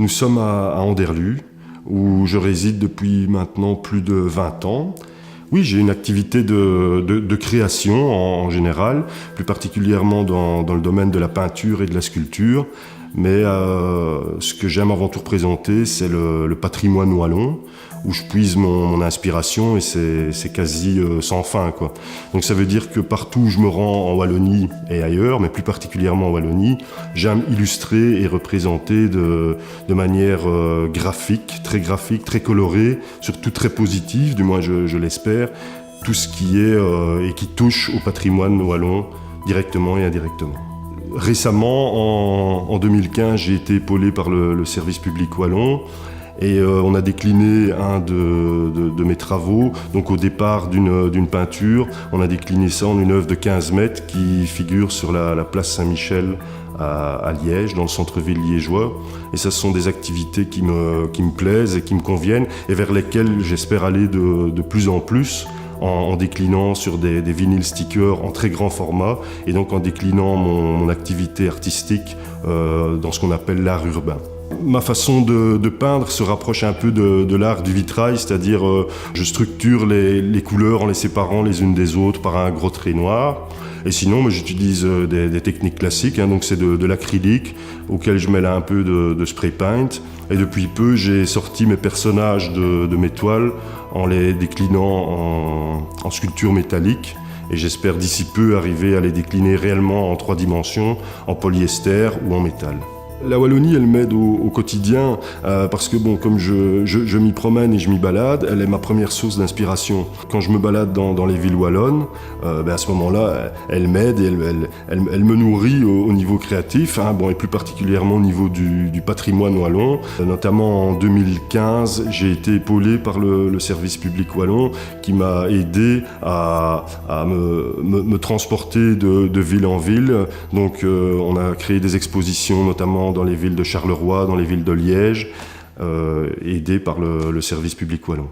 Nous sommes à Anderlu, où je réside depuis maintenant plus de 20 ans. Oui, j'ai une activité de création en général, plus particulièrement dans le domaine de la peinture et de la sculpture. Mais ce que j'aime avant tout représenter, c'est le patrimoine wallon, où je puise mon inspiration et c'est quasi sans fin, quoi. Donc ça veut dire que partout où je me rends en Wallonie et ailleurs, mais plus particulièrement en Wallonie, j'aime illustrer et représenter de manière graphique, très colorée, surtout très positive, du moins je l'espère, tout ce qui est et qui touche au patrimoine wallon directement et indirectement. Récemment, en 2015, j'ai été épaulé par le service public wallon et on a décliné un de mes travaux. Donc au départ d'une peinture, on a décliné ça en une œuvre de 15 mètres qui figure sur la place Saint-Michel à Liège, dans le centre-ville liégeois. Et ça, ce sont des activités qui me plaisent et qui me conviennent et vers lesquelles j'espère aller de plus en plus, en déclinant sur des vinyles stickers en très grand format et donc en déclinant mon activité artistique dans ce qu'on appelle l'art urbain. Ma façon de peindre se rapproche un peu de l'art du vitrail, c'est-à-dire je structure les couleurs en les séparant les unes des autres par un gros trait noir. Et sinon, moi, j'utilise des techniques classiques, donc c'est de l'acrylique auquel je mêle un peu de spray paint. Et depuis peu, j'ai sorti mes personnages de mes toiles en les déclinant en sculpture métallique. Et j'espère d'ici peu arriver à les décliner réellement en 3 dimensions, en polyester ou en métal. La Wallonie, elle m'aide au quotidien parce que bon, comme je m'y promène et je m'y balade, elle est ma première source d'inspiration. Quand je me balade dans les villes wallonnes, à ce moment-là, elle m'aide et elle me nourrit au niveau créatif, et plus particulièrement au niveau du patrimoine wallon. Notamment en 2015, j'ai été épaulé par le service public wallon qui m'a aidé à me transporter de ville en ville. Donc on a créé des expositions, notamment dans les villes de Charleroi, dans les villes de Liège, aidées par le service public wallon.